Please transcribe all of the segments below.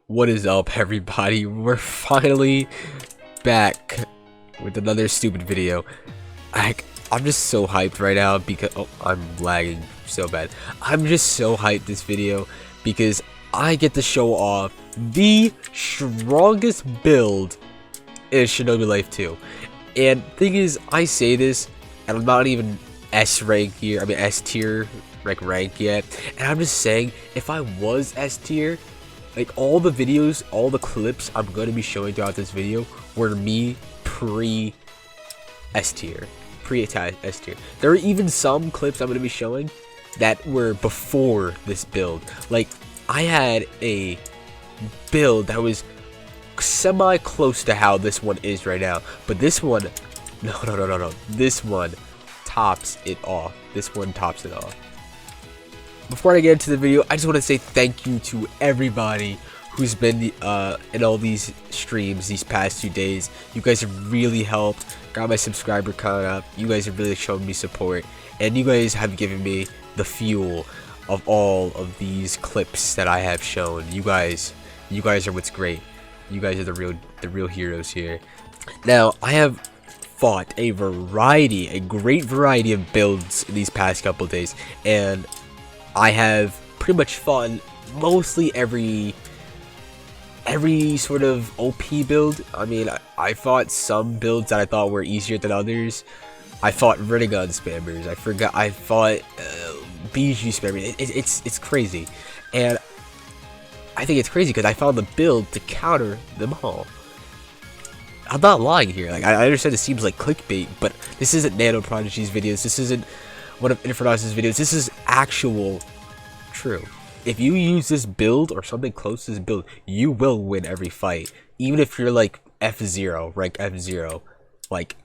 What is up, everybody? We're finally back with another stupid video. I'm just so hyped right now because I'm lagging so bad. I'm just so hyped this video because I get to show off the strongest build in Shinobi Life 2. And thing is, I say this, and I'm not even S tier rank yet. And I'm just saying, if I was S tier, like all the videos, all the clips I'm going to be showing throughout this video were me pre-S tier. Pre-S tier. There are even some clips I'm going to be showing that were before this build. Like, I had a build that was semi-close to how this one is right now. But this one, no. This one tops it off. This one tops it off. Before I get into the video, I just want to say thank you to everybody who's been in all these streams these past 2 days. You guys have really helped, got my subscriber count up. You guys have really shown me support, and you guys have given me the fuel of all of these clips that I have shown. You guys are what's great. You guys are the real heroes here. Now, I have fought a great variety of builds in these past couple days, and I have pretty much fought mostly every sort of OP build. I mean, I fought some builds that I thought were easier than others. I fought Rinnegan spammers. I fought BG spammers. It's crazy, and I think it's crazy because I found the build to counter them all. I'm not lying here. Like, I understand it seems like clickbait, but this isn't Nano Prodigy's videos. This isn't one of Infernus's videos. This is actual true. If you use this build or something close to this build, you will win every fight. Even if you're like F0, rank F0. Like,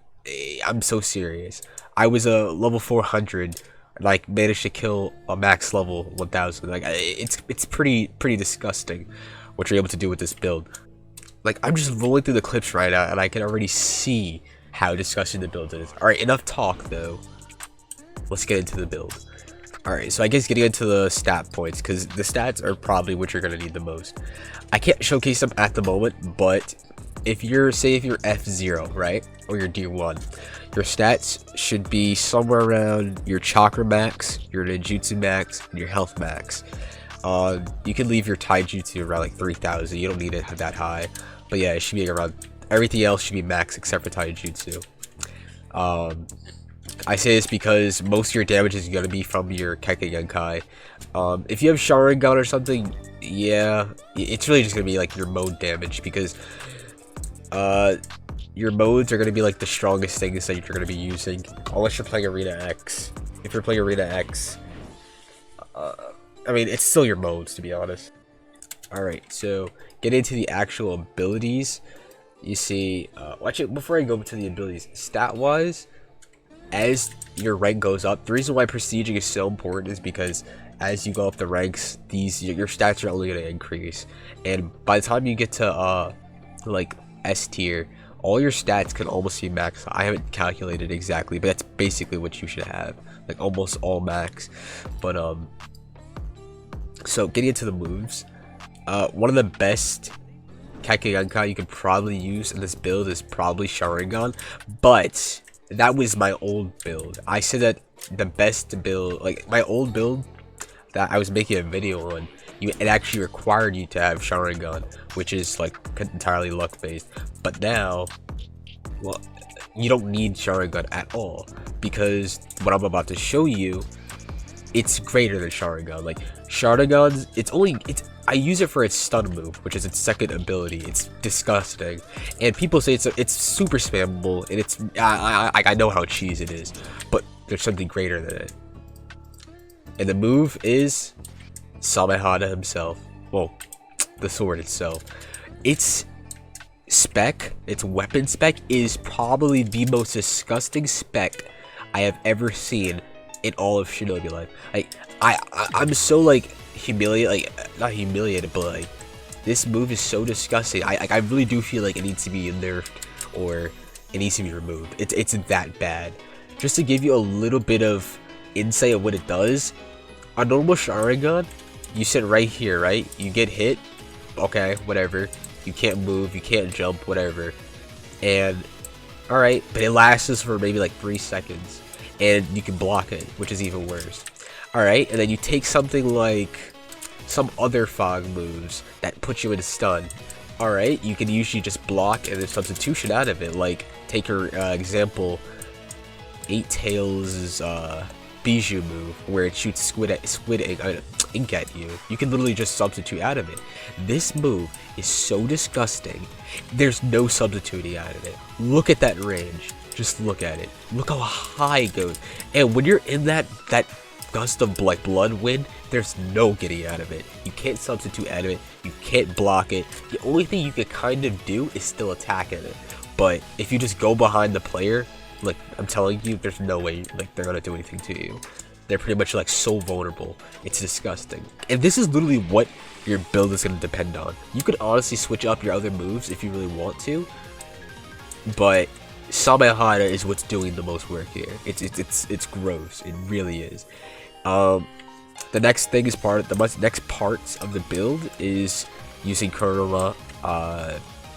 I'm so serious. I was a level 400, like managed to kill a max level 1000. Like, it's pretty disgusting what you're able to do with this build. Like, I'm just rolling through the clips right now, and I can already see how disgusting the build is. Alright, enough talk though. Let's get into the build. Alright, so I guess getting into the stat points, because the stats are probably what you're going to need the most. I can't showcase them at the moment, but if you're F0, right, or you're D1, your stats should be somewhere around your chakra max, your ninjutsu max, and your health max. You can leave your taijutsu around like 3000, you don't need it that high, but yeah, it should be around, everything else should be max except for taijutsu. I say this because most of your damage is going to be from your Kekkei Genkai. If you have Sharingan or something, yeah, it's really just going to be like your mode damage, because your modes are going to be like the strongest things that you're going to be using, unless you're playing Arena X. If you're playing Arena X, I mean, it's still your modes, to be honest. Alright, so get into the actual abilities. You see, before I go into the abilities, stat-wise, as your rank goes up, the reason why prestiging is so important is because as you go up the ranks, your stats are only going to increase, and by the time you get to like S tier, all your stats can almost be max. I haven't calculated exactly, but that's basically what you should have, like almost all max. But so getting into the moves, one of the best Kekkei Genkai you could probably use in this build is probably Sharingan, but that was my old build. I said that the best build, like my old build that I was making a video on, it actually required you to have Sharingan, which is like entirely luck based. But now, well, you don't need Sharingan at all, because what I'm about to show you, it's greater than Sharingan. Like Sharingan's, I use it for its stun move, which is its second ability. It's disgusting, and people say it's super spammable, and it's I know how cheese it is, but there's something greater than it. And the move is Samehada himself. Well, the sword itself. Its weapon spec is probably the most disgusting spec I have ever seen in all of Shinobi Life. I'm so like humiliated, like not humiliated, but like this move is so disgusting. I really do feel like it needs to be nerfed or it needs to be removed. It's that bad. Just to give you a little bit of insight of what it does, a normal Sharingan, you sit right here, right? You get hit, okay, whatever. You can't move, you can't jump, whatever. And alright, but it lasts for maybe like 3 seconds. And you can block it, which is even worse. Alright, and then you take something like some other fog moves that put you in a stun. Alright, you can usually just block and there's substitution out of it. Like, take your example, 8 Tails' Bijou move, where it shoots squid ink at you. You can literally just substitute out of it. This move is so disgusting. There's no substituting out of it. Look at that range. Just look at it. Look how high it goes. And when you're in that gust of like blood wind, there's no getting out of it. You can't substitute out of it. You can't block it. The only thing you can kind of do is still attack at it. But if you just go behind the player, like I'm telling you, there's no way like they're gonna do anything to you. They're pretty much like so vulnerable. It's disgusting. And this is literally what your build is gonna depend on. You could honestly switch up your other moves if you really want to, but Samehada is what's doing the most work here. It's gross. It really is. The next thing is next parts of the build is using Kurama,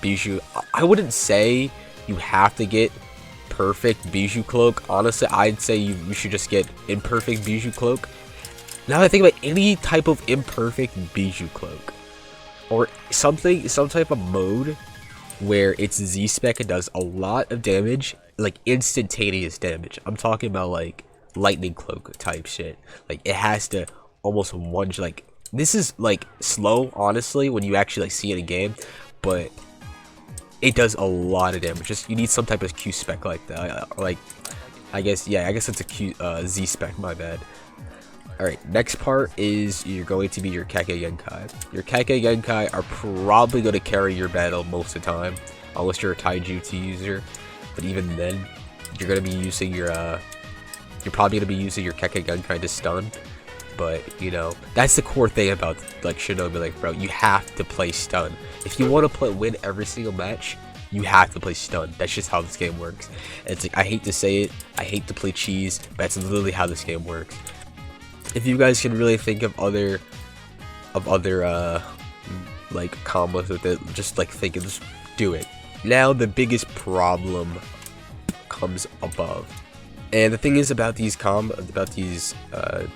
Bijou. I wouldn't say you have to get perfect Bijou cloak. Honestly, I'd say you should just get imperfect Bijou cloak. Now that I think about any type of imperfect Bijou cloak or some type of mode where it's Z-spec and does a lot of damage, like instantaneous damage. I'm talking about like lightning cloak type shit. Like it has to almost like this is like slow honestly when you actually like see it in game, but it does a lot of damage. Just you need some type of Q spec like that. Like I guess it's a Q Z spec. My bad. Alright, next part is you're going to be your Kekkei Genkai. Your Kekkei Genkai are probably going to carry your battle most of the time, unless you're a Taijutsu user. But even then, you're going to be using your you're probably going to be using your Kekkei Genkai to stun. But you know, that's the core thing about like Shinobi. Like, bro, you have to play stun. If you want to win every single match, you have to play stun. That's just how this game works. It's like, I hate to say it, I hate to play cheese, but that's literally how this game works. If you guys can really think of other like combos with it, just like think it, just do it. Now the biggest problem comes above. And the thing is about these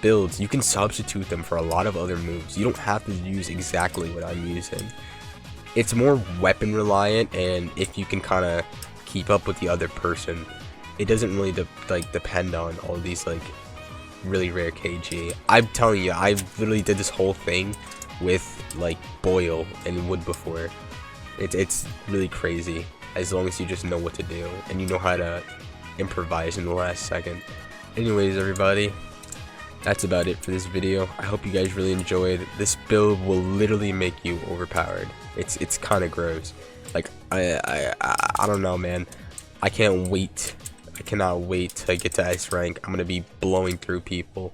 builds, you can substitute them for a lot of other moves. You don't have to use exactly what I'm using. It's more weapon reliant, and if you can kind of keep up with the other person, it doesn't really depend on all these like really rare KG. I'm telling you, I literally did this whole thing with like Boil and Wood before. It's really crazy as long as you just know what to do and you know how to improvise in the last second. Anyways, everybody, that's about it for this video. I hope you guys really enjoyed. This build will literally make you overpowered. It's kind of gross. Like I don't know, man. I can't wait. I cannot wait to get to S rank. I'm gonna be blowing through people.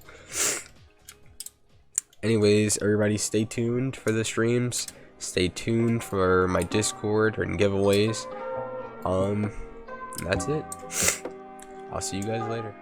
Anyways, everybody, stay tuned for the streams. Stay tuned for my Discord and giveaways. That's it. I'll see you guys later.